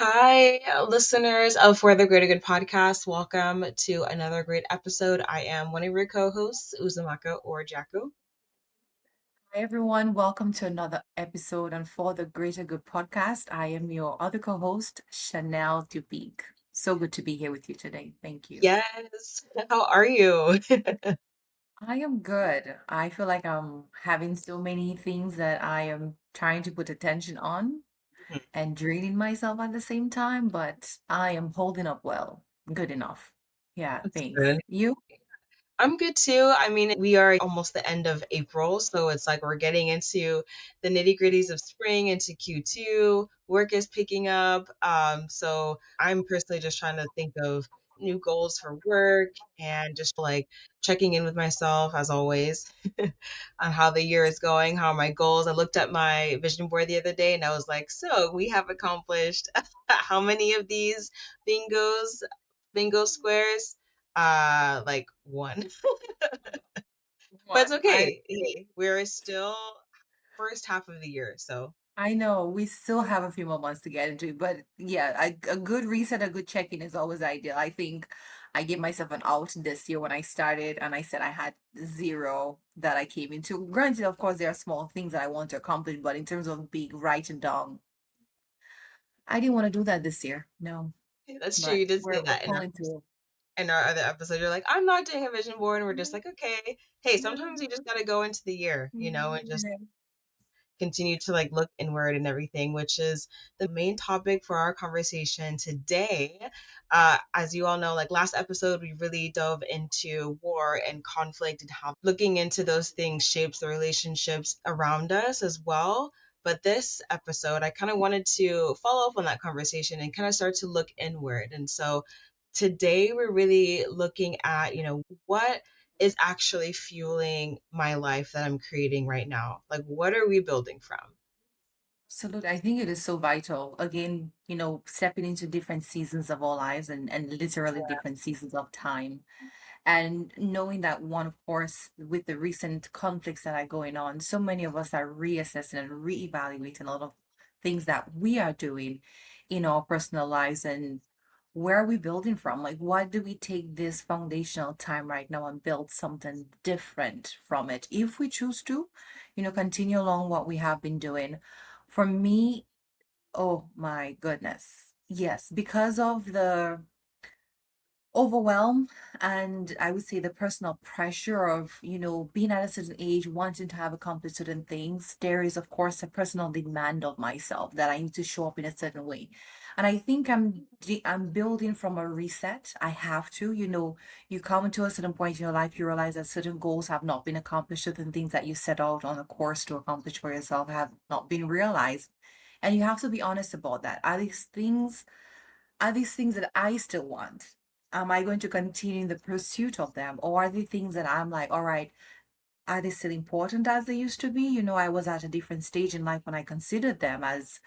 Hi, listeners of For the Greater Good podcast. Welcome to another great episode. I am one of your co hosts, Uzumaka or Jacko. Hi, everyone. Welcome to another episode on For the Greater Good podcast. I am your other co host, Chanel Dupique. So good to be here with you today. Thank you. Yes, how are you? I am good. I feel like I'm having so many things that I am trying to put attention on and draining myself at the same time, but I am holding up well. Good enough. Yeah, That's thanks. good. You? I'm good too. We are almost the end of April, so it's like we're getting into the nitty-gritties of spring, into Q2. Work is picking up. So I'm personally just trying to think of new goals for work and just like checking in with myself as always on how the year is going, how are my goals. I looked at my vision board the other day and I was like, so we have accomplished how many of these bingo squares? Like one. But it's One. okay. Hey, we're still first half of the year, so I know we still have a few more months to get into, it, but yeah, a good reset, a good check-in is always ideal. I think I gave myself an out this year when I started, and I said I had zero that I came into. Granted, of course, there are small things that I want to accomplish, but in terms of big writing down, I didn't want to do that this year. No, that's true. but You did say we're that pulling through. in our other episode. You're like, I'm not doing a vision board, and we're just like, okay. Hey, sometimes you just gotta go into the year, and just continue to like look inward and everything, which is the main topic for our conversation today. As you all know, like last episode, we really dove into war and conflict and how looking into those things shapes the relationships around us as well. But this episode, I kind of wanted to follow up on that conversation and kind of start to look inward. And so today, we're really looking at, what is actually fueling my life that I'm creating right now? Like, what are we building from? Absolutely. I think it is so vital. Again, stepping into different seasons of our lives and literally different seasons of time. And knowing that one, of course, with the recent conflicts that are going on, so many of us are reassessing and reevaluating a lot of things that we are doing in our personal lives and where are we building from? Like, why do we take this foundational time right now and build something different from it? If we choose to, continue along what we have been doing. For me, oh my goodness. Yes, because of the overwhelm and I would say the personal pressure of being at a certain age wanting to have accomplished certain things, there is of course a personal demand of myself that I need to show up in a certain way. And I think I'm building from a reset. I have to, you come to a certain point in your life, you realize that certain goals have not been accomplished, certain things that you set out on a course to accomplish for yourself have not been realized, and you have to be honest about that. Are these things that I still want? Am I going to continue in the pursuit of them? Or are they things that I'm like, all right, are they still important as they used to be? I was at a different stage in life when I considered them as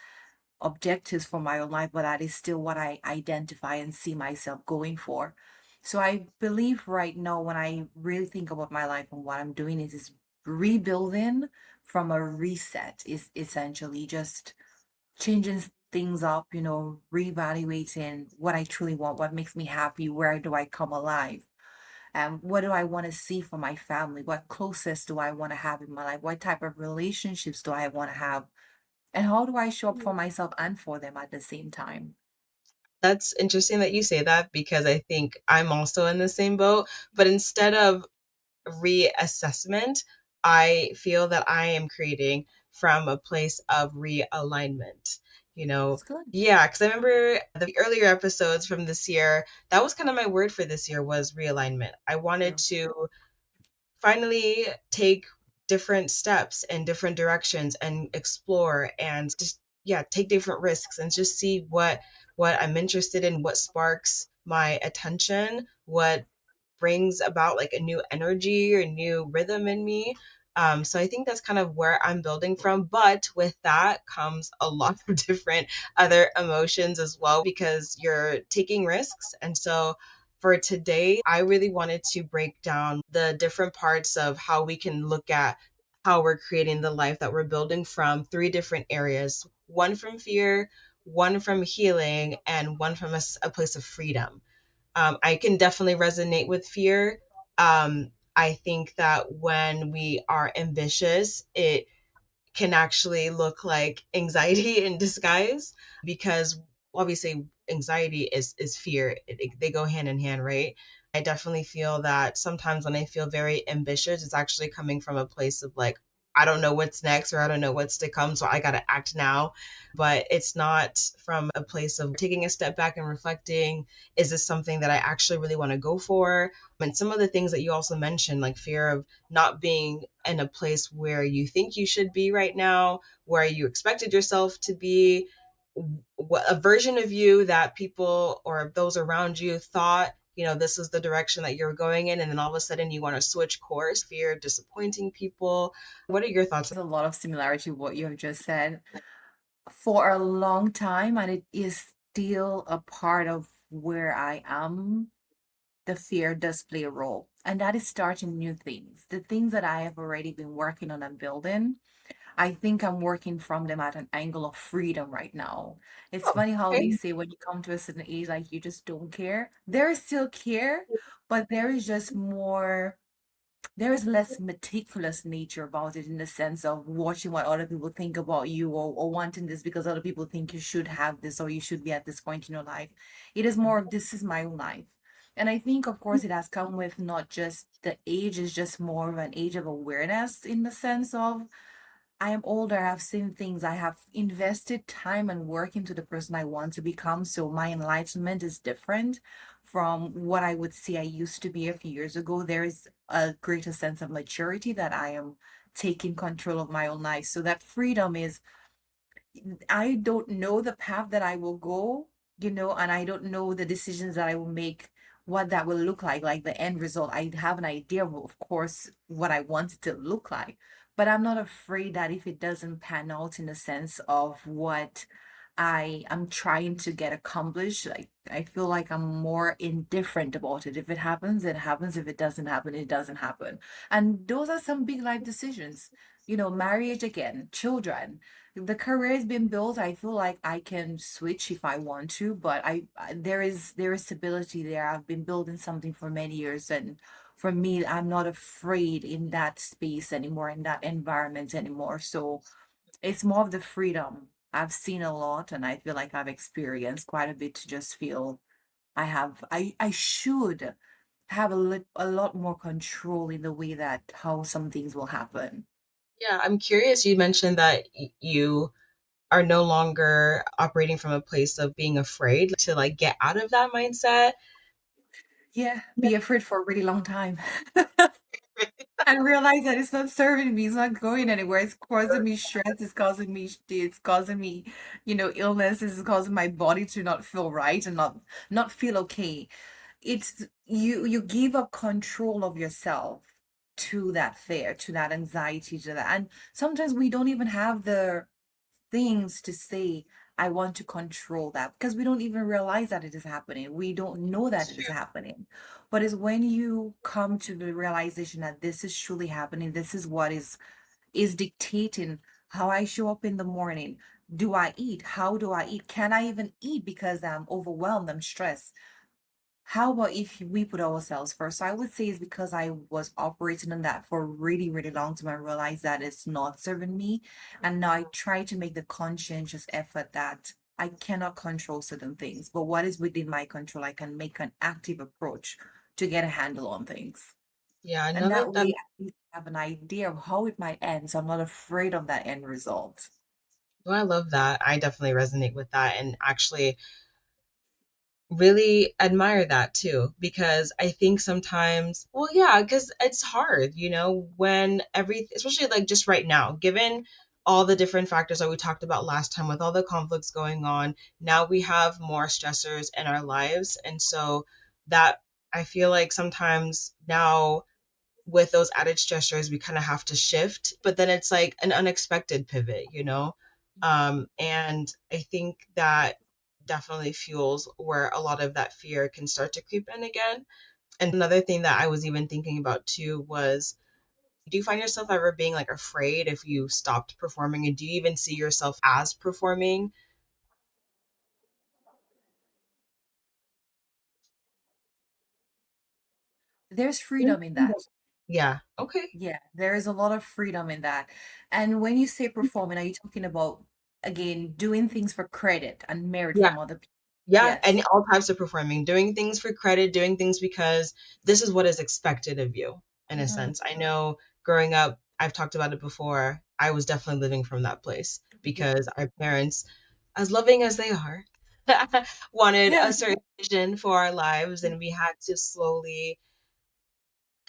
objectives for my own life, but that is still what I identify and see myself going for. So I believe right now, when I really think about my life and what I'm doing, is rebuilding from a reset, is essentially just changing things up, reevaluating what I truly want, what makes me happy, where do I come alive, and what do I want to see for my family, what closest do I want to have in my life, what type of relationships do I want to have, and how do I show up for myself and for them at the same time. That's interesting that you say that because I think I'm also in the same boat. But instead of reassessment, I feel that I am creating from a place of realignment. You know, It's good. yeah, because I remember the earlier episodes from this year, that was kind of my word for this year was realignment. I wanted True. to finally take different steps in different directions and explore and just yeah take different risks and just see what I'm interested in, what sparks my attention, what brings about like a new energy or a new rhythm in me. So I think that's kind of where I'm building from. But with that comes a lot of different other emotions as well because you're taking risks. And so for today, I really wanted to break down the different parts of how we can look at how we're creating the life that we're building from three different areas, one from fear, one from healing and one from a place of freedom. I can definitely resonate with fear. I think that when we are ambitious, it can actually look like anxiety in disguise, because obviously anxiety is fear. They go hand in hand, right? I definitely feel that sometimes when I feel very ambitious, it's actually coming from a place of like, I don't know what's next, or I don't know what's to come, so I got to act now. But it's not from a place of taking a step back and reflecting, is this something that I actually really want to go for? And some of the things that you also mentioned, like fear of not being in a place where you think you should be right now, where you expected yourself to be, a version of you that people or those around you thought, this is the direction that you're going in, and then all of a sudden you want to switch course, fear disappointing people. What are your thoughts? There's a lot of similarity with what you have just said. For a long time, and it is still a part of where I am, the fear does play a role. And that is starting new things. The things that I have already been working on and building, I think I'm working from them at an angle of freedom right now. It's Oh, funny how okay. they say when you come to a certain age, like you just don't care. There is still care, but there is just more, there is less meticulous nature about it in the sense of watching what other people think about you, or wanting this because other people think you should have this or you should be at this point in your life. It is more of this is my own life. And I think, of course, it has come with not just the age, is just more of an age of awareness in the sense of I am older, I've seen things, I have invested time and work into the person I want to become. So my enlightenment is different from what I would say I used to be a few years ago. There is a greater sense of maturity that I am taking control of my own life. So that freedom is I don't know the path that I will go, and I don't know the decisions that I will make, what that will look like the end result. I have an idea of course, what I want it to look like, but I'm not afraid that if it doesn't pan out in the sense of what I am trying to get accomplished, like I feel like I'm more indifferent about it. If it happens, it happens. If it doesn't happen, it doesn't happen. And those are some big life decisions. Marriage again, children, the career has been built. I feel like I can switch if I want to, but there is stability there. I've been building something for many years, and for me, I'm not afraid in that space anymore, in that environment anymore. So it's more of the freedom. I've seen a lot, and I feel like I've experienced quite a bit to just feel I should have a lot more control in the way that how some things will happen. Yeah, I'm curious. You mentioned that you are no longer operating from a place of being afraid to like get out of that mindset. Yeah, be afraid for a really long time. And realize that it's not serving me, it's not going anywhere. It's causing me stress, it's causing me, illness, it's causing my body to not feel right and not feel okay. It's you give up control of yourself to that fear, to that anxiety, to that. And sometimes we don't even have the things to say, I want to control that, because we don't even realize that it is happening. We don't know that It's it is true. happening. But it's when you come to the realization that this is truly happening, this is what is dictating how I show up in the morning. Do I eat? How do I eat? Can I even eat because I'm overwhelmed, I'm stressed? How about if we put ourselves first? So I would say it's because I was operating on that for a really, really long time. I realized that it's not serving me. And now I try to make the conscientious effort that I cannot control certain things, but what is within my control, I can make an active approach to get a handle on things. Yeah, I know And that that. way, at least I have an idea of how it might end. So I'm not afraid of that end result. Well, I love that. I definitely resonate with that, and actually really admire that too, because I think sometimes, well, yeah, because it's hard, when especially like just right now, given all the different factors that we talked about last time with all the conflicts going on, now we have more stressors in our lives. And so that I feel like sometimes now with those added stressors, we kind of have to shift, but then it's like an unexpected pivot. And I think that definitely fuels where a lot of that fear can start to creep in again. And another thing that I was even thinking about too was, do you find yourself ever being like afraid if you stopped performing? And do you even see yourself as performing? there's freedom in that. Yeah. Okay. Yeah, there is a lot of freedom in that. And when you say performing, are you talking about, again, doing things for credit and merit Yeah. from other people? Yeah. And Yes. all types of performing, doing things for credit, doing things because this is what is expected of you, in a Mhm. sense. I know growing up, I've talked about it before. I was definitely living from that place because our parents, as loving as they are, wanted a certain vision for our lives, and we had to slowly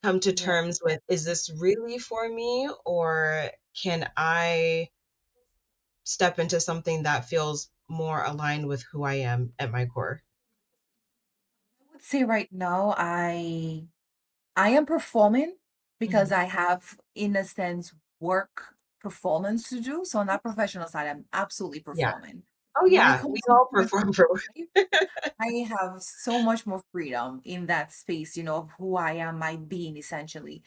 come to Yeah. terms with, is this really for me, or can I step into something that feels more aligned with who I am at my core? I would say right now I am performing because Mhm. I have, in a sense, work performance to do. So on that professional side, I'm absolutely Yeah. performing. Oh When it yeah, we comes to all perform personal for life, I have so much more freedom in that space, of who I am, my being essentially.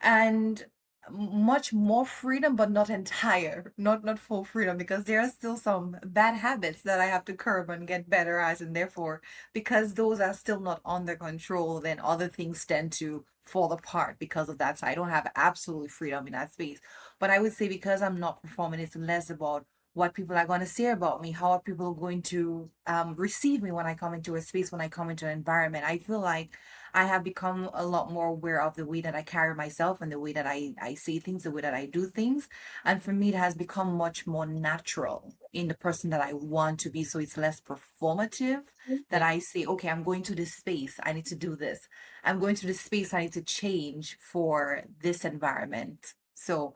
And much more freedom, but not entire, not full freedom, because there are still some bad habits that I have to curb and get better at. And therefore, because those are still not under control, then other things tend to fall apart because of that. So I don't have absolute freedom in that space. But I would say because I'm not performing, it's less about what people are going to say about me, how are people going to receive me when I come into a space, when I come into an environment. I feel like I have become a lot more aware of the way that I carry myself and the way that I say things, the way that I do things. And for me, it has become much more natural in the person that I want to be. So it's less performative that Yeah. I say, okay, I'm going to this space, I need to do this. I'm going to this space, I need to change for this environment. So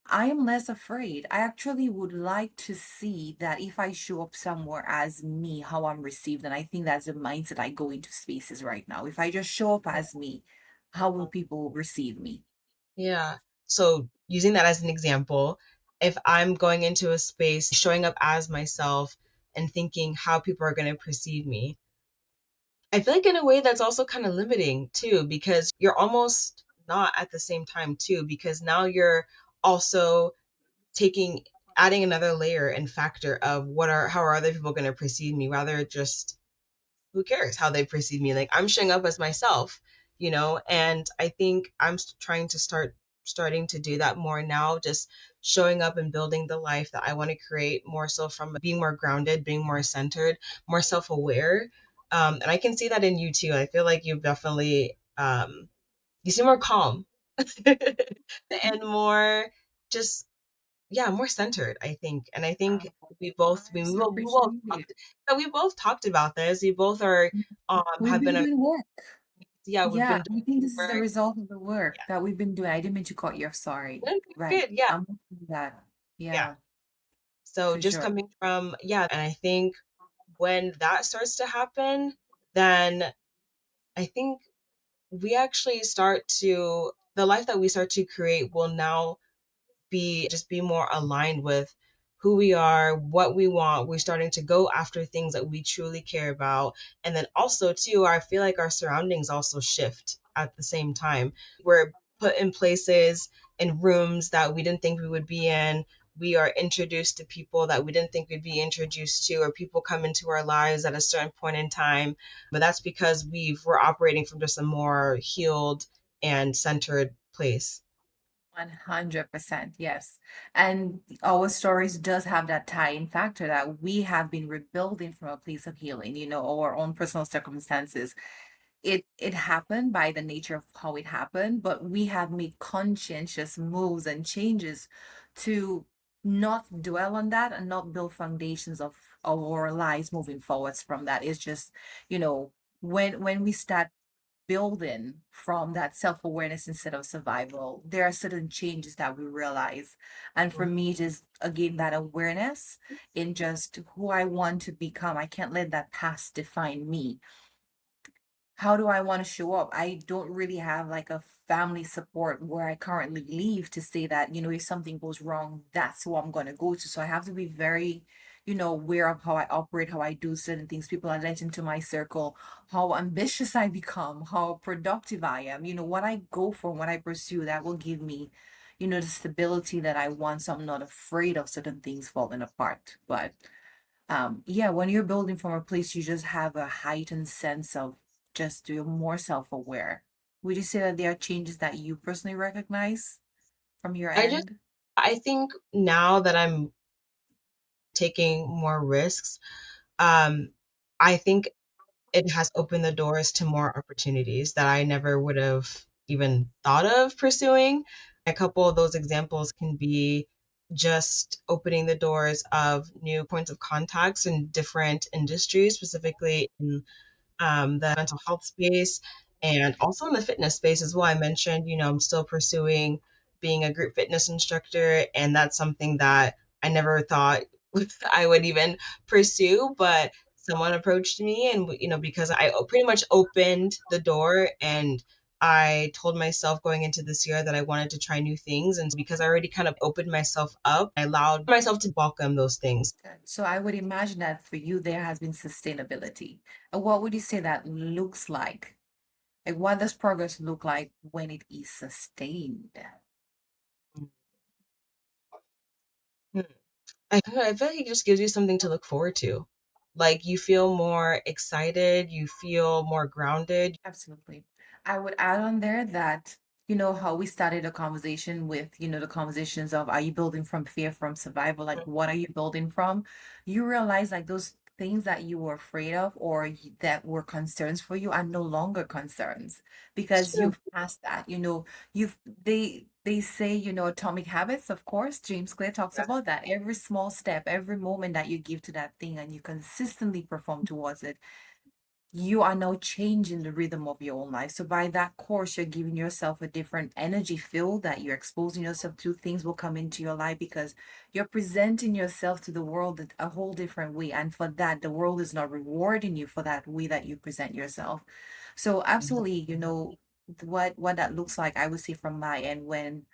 I am less afraid. I actually would like to see that if I show up somewhere as me, how I'm received. And I think that's the mindset I go into spaces right now. If I just show up as me, how will people receive me? Yeah. So using that as an example, if I'm going into a space, showing up as myself and thinking how people are going to perceive me, I feel like in a way that's also kind of limiting too, because you're almost not at the same time too, because now you're also taking adding another layer and factor of how are other people going to perceive me, rather just who cares how they perceive me, like I'm showing up as myself, and I think trying to starting to do that more now, just showing up and building the life that I want to create, more so from being more grounded, being more centered, more self-aware. And I can see that in you too. I feel like you've definitely you seem more calm and more just, yeah, more centered, I think. And I think I so we appreciate both it. talked, yeah, we both talked about this. We both are We've have been been doing work. yeah, we've Yeah, been I doing think this is the work. result of the work that we've been doing. I didn't mean to cut you off, sorry. Yeah, no, Right. good, yeah, I'm with that. yeah. Yeah, So for just sure. coming from, yeah, and I think when that starts to happen, then I think we actually start to the life that we start to create will now be more aligned with who we are, what we want. We're starting to go after things that we truly care about. And then also too, I feel like our surroundings also shift at the same time. We're put in places, in rooms that we didn't think we would be in. We are introduced to people that we didn't think we'd be introduced to, or people come into our lives at a certain point in time. But that's because we're operating from just a more healed and centered place. 100%, yes. And our stories does have that tie-in factor that we have been rebuilding from a place of healing, our own personal circumstances. It happened by the nature of how it happened, but we have made conscientious moves and changes to not dwell on that and not build foundations of our lives moving forwards from that. It's just, you know, when we start building from that self-awareness instead of survival, there are certain changes that we realize. And for me, it is again that awareness in just who I want to become. I can't let that past define me. How do I want to show up? I don't really have like a family support where I currently live to say that, if something goes wrong, that's who I'm going to go to. So I have to be very, aware of how I operate, how I do certain things. People I let into my circle, how ambitious I become, how productive I am, what I go for, what I pursue, that will give me, the stability that I want. So I'm not afraid of certain things falling apart. But yeah, when you're building from a place, you just have a heightened sense of just you're more self-aware. Would you say that there are changes that you personally recognize from your I just end? I think now that I'm taking more risks, um, I think it has opened the doors to more opportunities that I never would have even thought of pursuing. A couple of those examples can be just opening the doors of new points of contacts in different industries, specifically in the mental health space and also in the fitness space as well. I mentioned, I'm still pursuing being a group fitness instructor, and that's something that I never thought I would even pursue, but someone approached me, and because I pretty much opened the door and I told myself going into this year that I wanted to try new things. And so because I already kind of opened myself up, I allowed myself to welcome those things. Good. So I would imagine that for you, there has been sustainability. And what would you say that looks like? Like, what does progress look like when it is sustained? I feel like it just gives you something to look forward to. Like you feel more excited, you feel more grounded. Absolutely. I would add on there that, how we started a conversation with, the conversations of, are you building from fear, from survival? Like, what are you building from? You realize like those things that you were afraid of or that were concerns for you are no longer concerns It's because true. you've passed that. They say, atomic habits, of course, James Clear talks Yeah. about that. Every small step, every moment that you give to that thing and you consistently perform towards it, you are now changing the rhythm of your own life. So by that course, you're giving yourself a different energy field that you're exposing yourself to. Things will come into your life because you're presenting yourself to the world a whole different way. And for that, the world is not rewarding you for that way that you present yourself. So absolutely, what that looks like, I would say from my end when,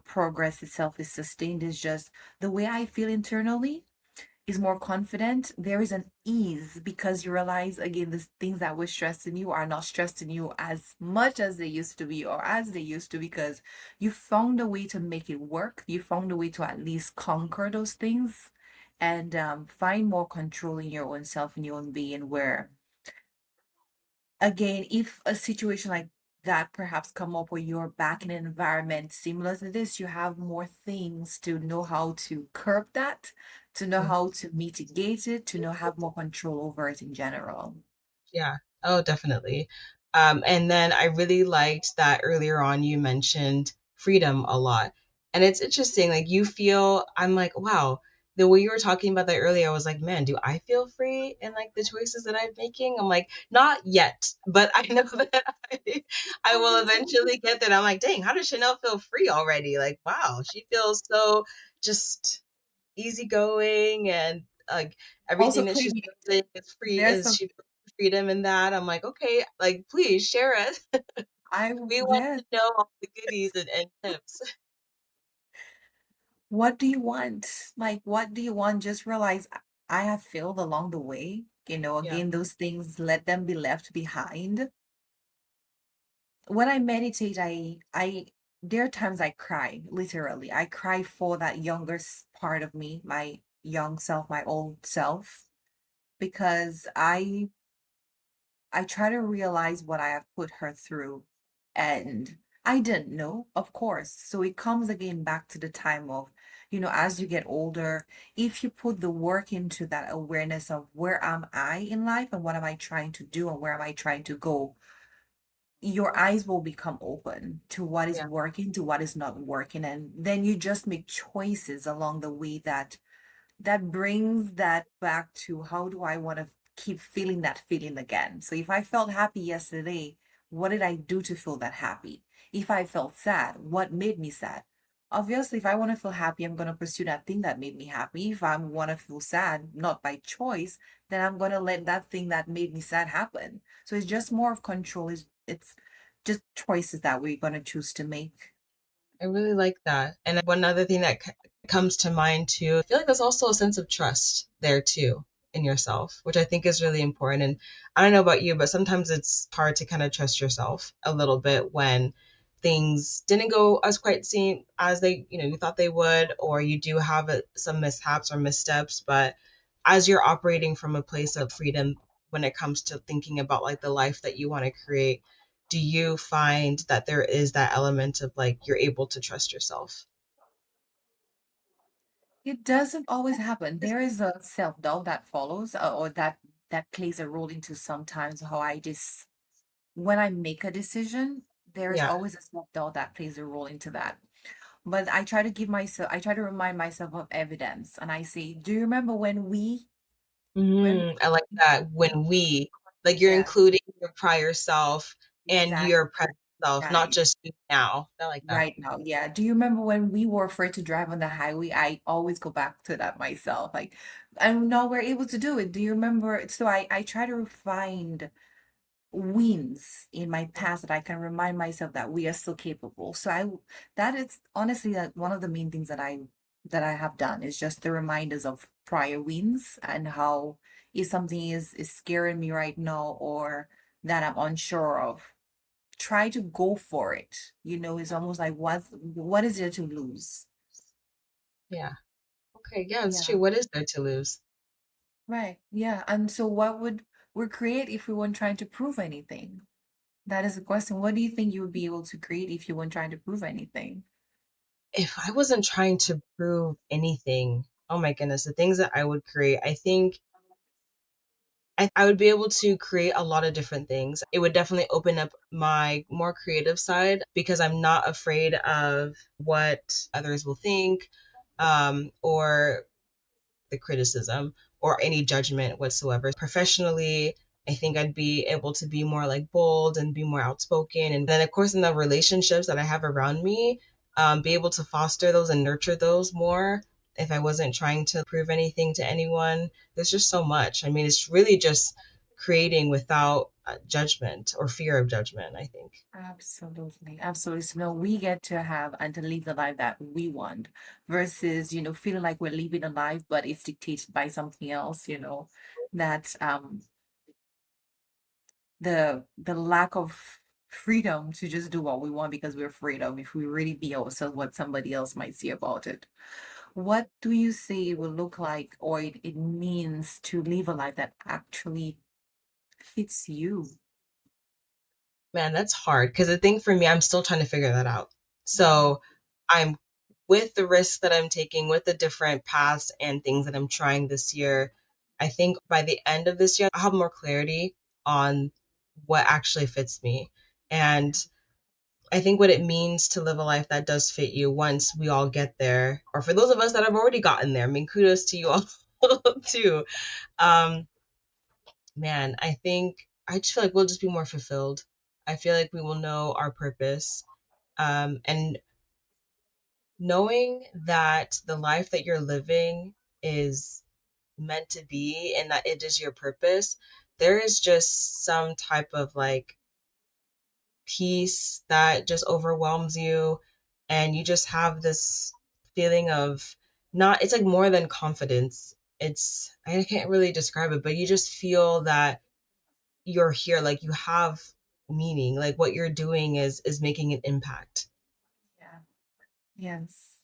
progress itself is sustained is just the way I feel internally is more confident. There is an ease because you realize again the things that were stressing you are not stressing you as much as they used to be or as they used to because you found a way to make it work. You found a way to at least conquer those things and find more control in your own self and your own being where again, if a situation like that perhaps come up where you're back in an environment similar to this, you have more things to know how to curb that, to know Mhm. how to mitigate it, to know have more control over it in general. Yeah. Oh, definitely. And then I really liked that earlier on you mentioned freedom a lot. And it's interesting, like I'm like, wow, the way you were talking about that earlier, I was like, man, do I feel free in like the choices that I'm making? I'm like, not yet, but I know that I will eventually get there. I'm like, dang, how does Chanel feel free already? Like, wow, she feels so just easygoing and like Also everything that she's claiming building is free there's is some she freedom in that. I'm like, okay, like please share it. We want yes. to know all the goodies and tips. What do you want? Like what do you want? Just realize I have failed along the way. Yeah. Again, those things, let them be left behind. When I meditate, I there are times I cry, literally. I cry for that younger part of me, my young self, my old self, because I try to realize what I have put her through. And I didn't know, of course. So it comes again back to the time of, as you get older, if you put the work into that awareness of where am I in life and what am I trying to do and where am I trying to go, your eyes will become open to what is Yeah. working, to what is not working. And then you just make choices along the way that brings that back to how do I want to keep feeling that feeling again? So if I felt happy yesterday, what did I do to feel that happy? If I felt sad, what made me sad? Obviously, if I want to feel happy, I'm going to pursue that thing that made me happy. If I want to feel sad, not by choice, then I'm going to let that thing that made me sad happen. So it's just more of control. It's just choices that we're going to choose to make. I really like that. And one other thing that comes to mind too, I feel like there's also a sense of trust there too in yourself, which I think is really important. And I don't know about you, but sometimes it's hard to kind of trust yourself a little bit when things didn't go as quite seem as you thought they would, or you do have some mishaps or missteps. But as you're operating from a place of freedom when it comes to thinking about like the life that you want to create, do you find that there is that element of like you're able to trust yourself? It doesn't always happen. There is a self-doubt that follows, or that plays a role into sometimes how I just when I make a decision, there is Yeah. always a self-doubt that plays a role into that. But I try to remind myself of evidence, and I say, do you remember when, I like that. When we, like, you're yeah, including your prior self and exactly, your present self, not right, just you now. I like that. right now, yeah. Do you remember when we were afraid to drive on the highway? I always go back to that myself, like, and now we're able to do it. Do you remember? So I try to find wins in my past that I can remind myself that we are still capable. That is honestly like one of the main things that I have done is just the reminders of prior wins and how if something is scaring me right now or that I'm unsure of, try to go for it. It's almost like what is there to lose? Yeah. Okay. Yeah, it's true. Yeah, What is there to lose? right. Yeah. And so what would we create if we weren't trying to prove anything? That is the question. What do you think you would be able to create if you weren't trying to prove anything? If I wasn't trying to prove anything, oh my goodness, the things that I would create, I think I would be able to create a lot of different things. It would definitely open up my more creative side because I'm not afraid of what others will think, or the criticism or any judgment whatsoever. Professionally, I think I'd be able to be more like bold and be more outspoken. And then, of course, in the relationships that I have around me, be able to foster those and nurture those more if I wasn't trying to prove anything to anyone. There's just so much. I mean, it's really just creating without judgment or fear of judgment, I think. Absolutely. Absolutely. So no, we get to have and to live the life that we want versus, feeling like we're living a life, but it's dictated by something else, that the lack of freedom to just do what we want because we're afraid of if we really be ourselves, what somebody else might say about it. What do you say it will look like or it means to live a life that actually fits you? Man, that's hard because the thing for me, I'm still trying to figure that out. Mhm. So I'm with the risks that I'm taking, with the different paths and things that I'm trying this year. I think by the end of this year, I'll have more clarity on what actually fits me. And I think what it means to live a life that does fit you once we all get there, or for those of us that have already gotten there, I mean, kudos to you all too. Um, Man, I think I just feel like we'll just be more fulfilled. I feel like we will know our purpose. And knowing that the life that you're living is meant to be and that it is your purpose, there is just some type of like peace that just overwhelms you. And you just have this feeling of not, it's like more than confidence. I can't really describe it, but you just feel that you're here, like you have meaning, like what you're doing is making an impact. Yeah. Yes.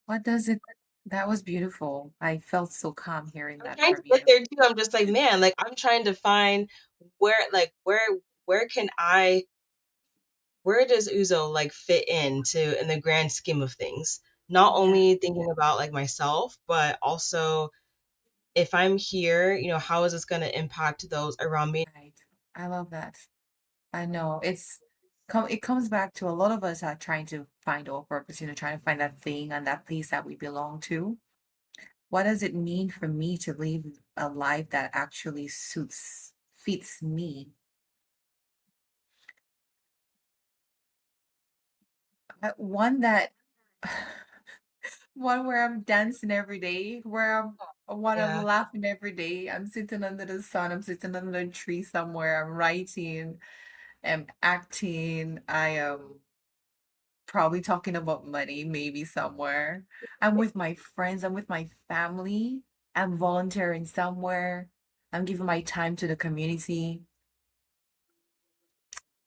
What does it That was beautiful. I felt so calm hearing I'm that trying to from get you. there too. I'm just like, man, like I'm trying to find where can I where does Uzo like fit into in the grand scheme of things? Not Yeah, only thinking about like myself, but also if I'm here, how is this going to impact those around me? right. I love that. I know it comes back to a lot of us are trying to find our purpose, trying to find that thing and that place that we belong to. What does it mean for me to live a life that actually fits me? One that one where I'm dancing every day, one I'm Yeah. laughing every day. I'm sitting under the sun, I'm sitting under a tree somewhere, I'm writing, I'm acting, I am probably talking about money, maybe somewhere. I'm with my friends, I'm with my family, I'm volunteering somewhere, I'm giving my time to the community.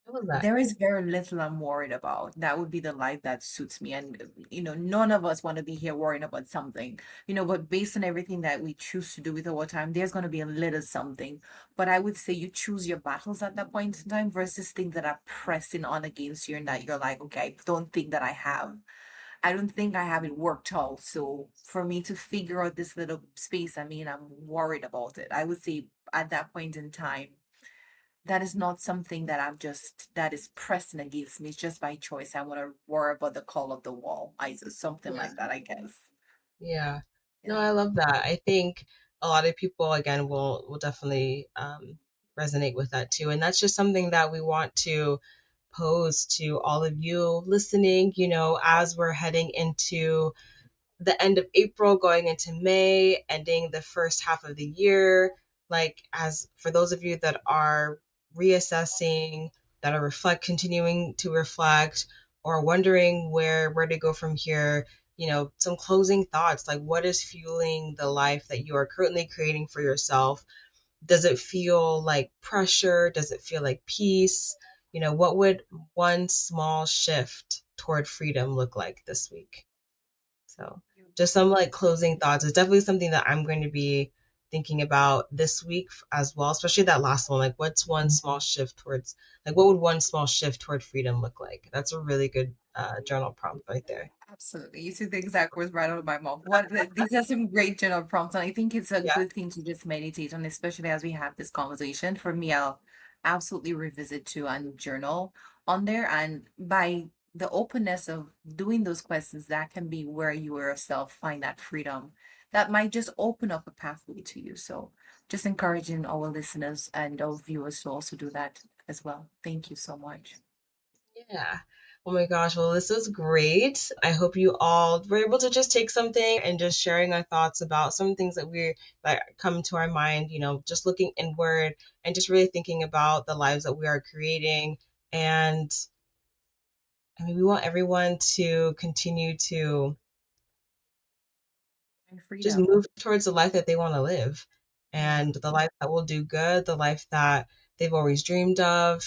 What was that? There is very little I'm worried about. That would be the life that suits me. And, none of us want to be here worrying about something, but based on everything that we choose to do with our time, there's going to be a little something. But I would say you choose your battles at that point in time versus things that are pressing on against you and that you're like, okay, I don't think that I have. I don't think I have it worked out. So for me to figure out this little space, I mean, I'm worried about it. I would say at that point in time, that is not something that that is pressing against me. It's just by choice. I want to worry about the call of the wall. Something Yeah. like that, I guess. Yeah. No, Yeah. I love that. I think a lot of people again will definitely resonate with that too. And that's just something that we want to pose to all of you listening, as we're heading into the end of April, going into May, ending the first half of the year. Like, as for those of you that are reassessing, that are continuing to reflect, or wondering where to go from here, some closing thoughts. Like, what is fueling the life that you are currently creating for yourself? Does it feel like pressure? Does it feel like peace? What would one small shift toward freedom look like this week? So just some like closing thoughts. It's definitely something that I'm going to be thinking about this week as well, especially that last one. Like, what's one small shift towards, like, what would one small shift toward freedom look like? That's a really good journal prompt right there. Absolutely. You took the exact words right out of my mouth. These are some great general prompts, and I think it's a Yeah. good thing to just meditate on, especially as we have this conversation. For me, I'll absolutely revisit to and journal on there. And by the openness of doing those questions, that can be where you yourself find that freedom. That might just open up a pathway to you. So just encouraging our listeners and our viewers to also do that as well. Thank you so much. Yeah. Oh my gosh. Well, this was great. I hope you all were able to just take something and just sharing our thoughts about some things that come to our mind, just looking inward and just really thinking about the lives that we are creating. And I mean, we want everyone to continue to And just freedom. move towards the life that they want to live Yeah. and the life that will do good, the life that they've always dreamed of.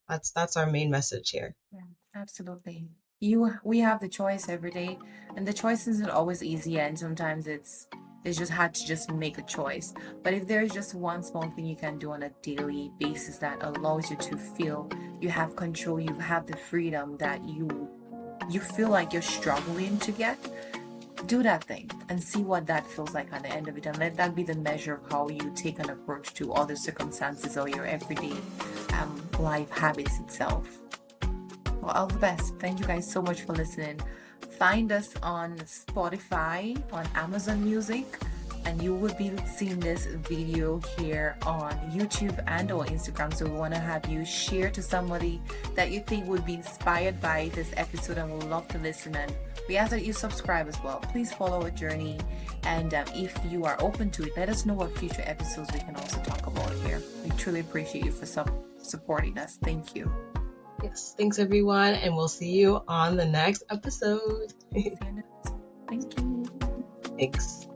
That's our main message here. Yeah, absolutely. We have the choice every day, and the choice isn't always easy, and sometimes it's just hard to just make a choice. But if there's just one small thing you can do on a daily basis that allows you to feel you have control, you have the freedom that you feel like you're struggling to get, do that thing and see what that feels like at the end of it, and let that be the measure of how you take an approach to other circumstances or your everyday life habits itself. Well, all the best. Thank you guys so much for listening. Find us on Spotify, on Amazon Music, and you will be seeing this video here on YouTube and or Instagram. So we want to have you share to somebody that you think would be inspired by this episode and would love to listen. And we ask that you subscribe as well. Please follow our journey. And if you are open to it, let us know what future episodes we can also talk about here. We truly appreciate you for supporting us. Thank you. Yes, thanks everyone, and we'll see you on the next episode. Thank you. Thanks.